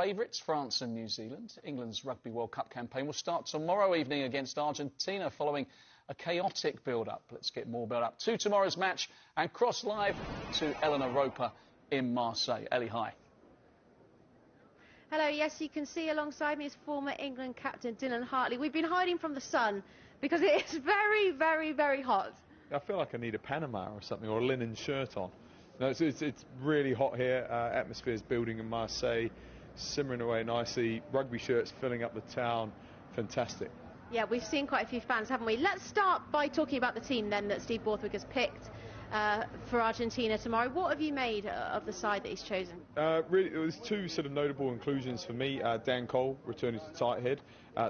favourites, France and New Zealand. England's Rugby World Cup campaign will start tomorrow evening against Argentina following a chaotic build-up. Let's get more build-up to tomorrow's match and cross live to Eleanor Roper in Marseille. Ellie, hi. Hello, yes, you can see alongside me is former England captain Dylan Hartley. We've been hiding from the sun because it is very, very, very hot. I feel like I need a Panama or something, or a linen shirt on. No, it's really hot here. Atmosphere's building in Marseille, simmering away nicely. Rugby shirts filling up the town. Fantastic. Yeah, we've seen quite a few fans, haven't we? Let's start by talking about the team then that Steve Borthwick has picked for Argentina tomorrow. What have you made of the side that he's chosen? Really, there was two sort of notable inclusions for me. Dan Cole returning to tight head.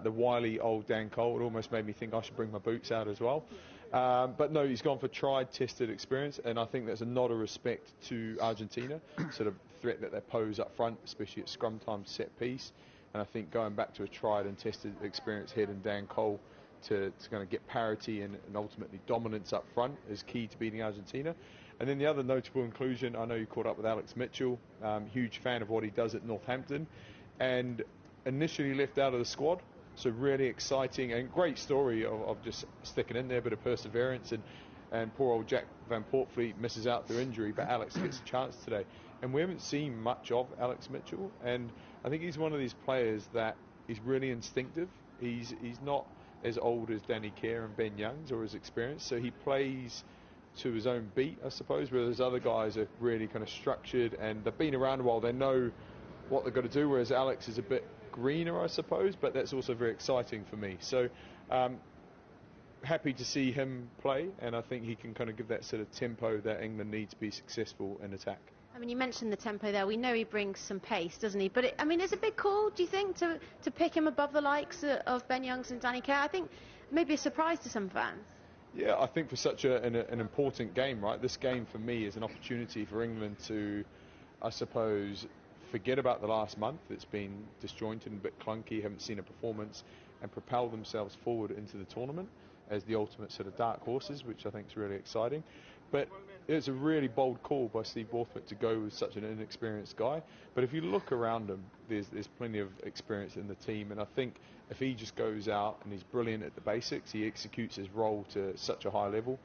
The wily old Dan Cole. It almost made me think I should bring my boots out as well. But no, he's gone for tried, tested experience, and I think that's a nod of respect to Argentina, sort of threat that they pose up front, especially at scrum time set piece. And I think going back to a tried and tested experience head and Dan Cole to kind of get parity and ultimately dominance up front is key to beating Argentina. And then the other notable inclusion, I know you caught up with Alex Mitchell, huge fan of what he does at Northampton, and initially left out of the squad. So really exciting and great story of just sticking in there, a bit of perseverance, and poor old Jack Van Portfleet misses out through injury, but Alex gets a chance today. And we haven't seen much of Alex Mitchell, and I think he's one of these players that is really instinctive. He's not as old as Danny Kerr and Ben Youngs or as experienced, so he plays to his own beat, I suppose, whereas other guys are really kind of structured and they've been around a while, they know what they've got to do, whereas Alex is a bit greener, I suppose, but that's also very exciting for me. So happy to see him play, and I think he can kind of give that sort of tempo that England needs to be successful in attack. I mean, you mentioned the tempo there. We know he brings some pace, doesn't he? But, I mean, it's a big call, do you think, to pick him above the likes of Ben Youngs and Danny Kerr? I think maybe a surprise to some fans. Yeah, I think for such an important game, right? This game, for me, is an opportunity for England to, I suppose, forget about the last month. It's been disjointed and a bit clunky, haven't seen a performance, and propel themselves forward into the tournament as the ultimate sort of dark horses, which I think is really exciting. But it's a really bold call by Steve Borthwick to go with such an inexperienced guy. But if you look around him, there's plenty of experience in the team, and I think if he just goes out and he's brilliant at the basics, he executes his role to such a high level.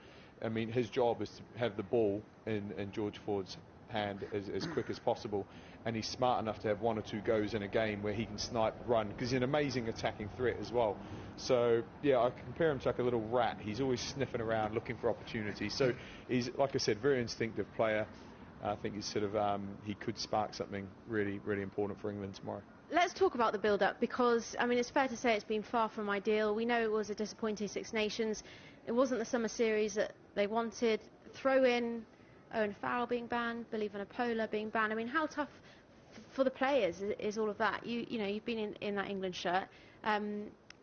I mean, his job is to have the ball in George Ford's hand as quick as possible, and he's smart enough to have one or two goes in a game where he can snipe, run, because he's an amazing attacking threat as well. So yeah, I compare him to like a little rat. He's always sniffing around looking for opportunities. So he's, like I said, very instinctive player. I think he's sort of he could spark something really, really important for England tomorrow. Let's talk about the build-up, because I mean, it's fair to say it's been far from ideal. We know it was a disappointing Six Nations. It wasn't the summer series that they wanted. Throw in Owen Farrell being banned, Billy Vunipola being banned. I mean, how tough for the players is all of that? You know, you've been in that England shirt.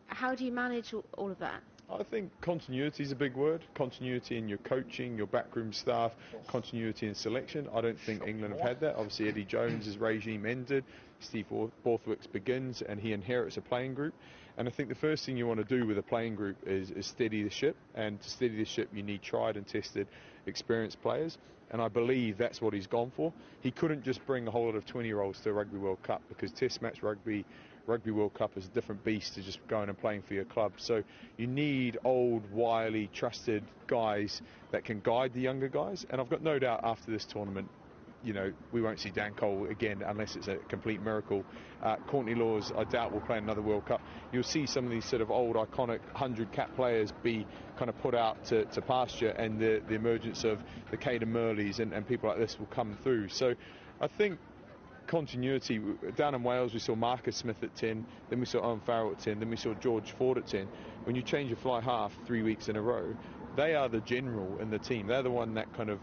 How do you manage all of that? I think continuity is a big word. Continuity in your coaching, your backroom staff, continuity in selection. I don't think England have had that. Obviously, Eddie Jones's regime ended. Steve Borthwick's begins, and he inherits a playing group. And I think the first thing you want to do with a playing group is steady the ship. And to steady the ship, you need tried and tested, experienced players. And I believe that's what he's gone for. He couldn't just bring a whole lot of 20-year-olds to a Rugby World Cup, because Test match Rugby World Cup is a different beast to just going and playing for your club. So you need old, wily, trusted guys that can guide the younger guys. And I've got no doubt after this tournament, you know, we won't see Dan Cole again unless it's a complete miracle. Courtney Laws, I doubt, will play another World Cup. You'll see some of these sort of old, iconic 100-cap players be kind of put out to pasture, and the emergence of the Caden Murleys and people like this will come through. So I think continuity. Down in Wales, we saw Marcus Smith at 10, then we saw Owen Farrell at 10, then we saw George Ford at 10. When you change a fly half 3 weeks in a row, they are the general in the team. They're the one that kind of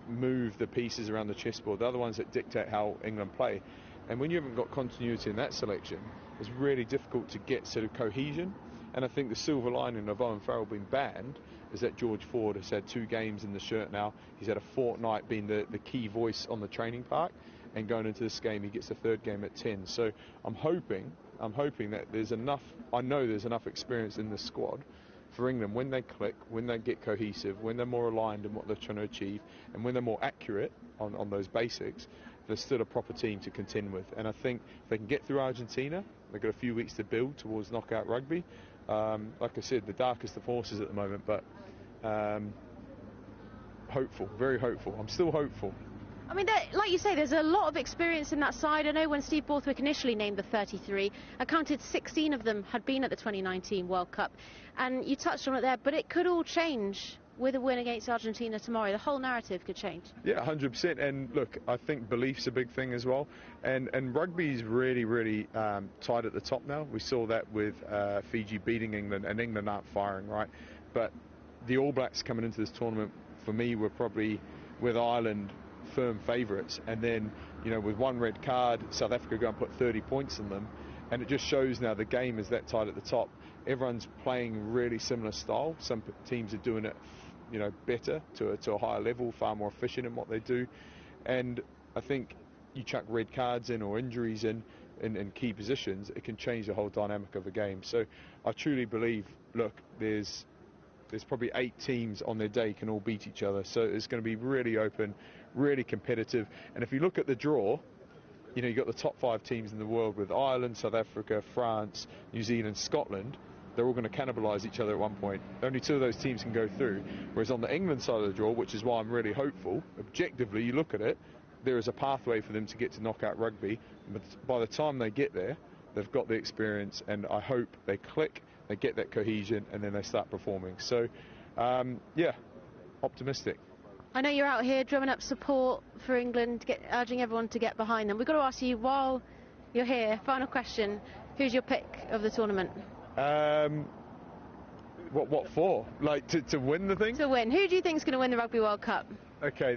move the pieces around the chessboard. They're the ones that dictate how England play. And when you haven't got continuity in that selection, it's really difficult to get sort of cohesion. And I think the silver lining of Owen Farrell being banned is that George Ford has had 2 games in the shirt now. He's had a fortnight being the key voice on the training park, and going into this game he gets the 3rd game at 10. So I'm hoping that there's enough, I know there's enough experience in this squad for England, when they click, when they get cohesive, when they're more aligned in what they're trying to achieve, and when they're more accurate on those basics, they're still a proper team to contend with. And I think if they can get through Argentina, they've got a few weeks to build towards knockout rugby. Like I said, the darkest of horses at the moment, but hopeful, very hopeful. I'm still hopeful. I mean, like you say, there's a lot of experience in that side. I know when Steve Borthwick initially named the 33, I counted 16 of them had been at the 2019 World Cup. And you touched on it there, but it could all change with a win against Argentina tomorrow. The whole narrative could change. Yeah, 100%. And look, I think belief's a big thing as well. And rugby's really, really tight at the top now. We saw that with Fiji beating England, and England aren't firing, right? But the All Blacks coming into this tournament, for me, were probably, with Ireland, firm favourites, and then, you know, with one red card, South Africa go and put 30 points on them, and it just shows now the game is that tight at the top. Everyone's playing really similar style. Some teams are doing it, you know, better to a higher level, far more efficient in what they do, and I think you chuck red cards in or injuries in key positions, it can change the whole dynamic of the game. So I truly believe, look, there's probably 8 teams on their day can all beat each other, so it's going to be really open, really competitive. And if you look at the draw, you know, you've got the top 5 teams in the world with Ireland, South Africa, France, New Zealand, Scotland. They're all going to cannibalise each other at one point. Only 2 of those teams can go through, whereas on the England side of the draw, which is why I'm really hopeful, objectively you look at it, there is a pathway for them to get to knockout rugby, but by the time they get there, they've got the experience, and I hope they click, they get that cohesion, and then they start performing. So, yeah, optimistic. I know you're out here drumming up support for England, urging everyone to get behind them. We've got to ask you, while you're here, final question, who's your pick of the tournament? What for? Like, to win the thing? To win. Who do you think is going to win the Rugby World Cup? Okay,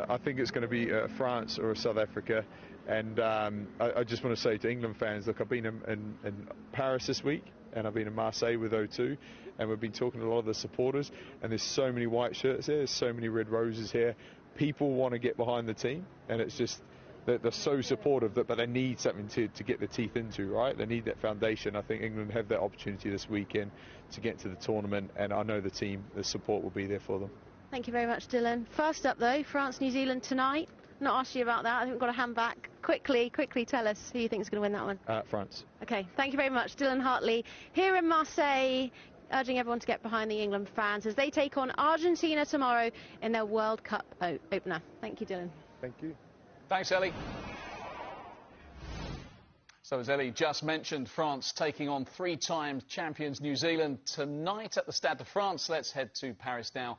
I think it's going to be France or South Africa. And I just want to say to England fans, look, I've been in Paris this week, and I've been in Marseille with O2, and we've been talking to a lot of the supporters, and there's so many white shirts here, there's so many red roses here. People want to get behind the team, and it's just, they're so supportive, but they need something to get their teeth into, right? They need that foundation. I think England have that opportunity this weekend to get to the tournament, and I know the support will be there for them. Thank you very much, Dylan. First up, though, France-New Zealand tonight. Not asked you about that. I think we've got a hand back. Quickly tell us who you think is going to win that one. France. OK, thank you very much. Dylan Hartley here in Marseille, urging everyone to get behind the England fans as they take on Argentina tomorrow in their World Cup opener. Thank you, Dylan. Thank you. Thanks, Ellie. So as Ellie just mentioned, France taking on 3-time champions New Zealand tonight at the Stade de France. Let's head to Paris now.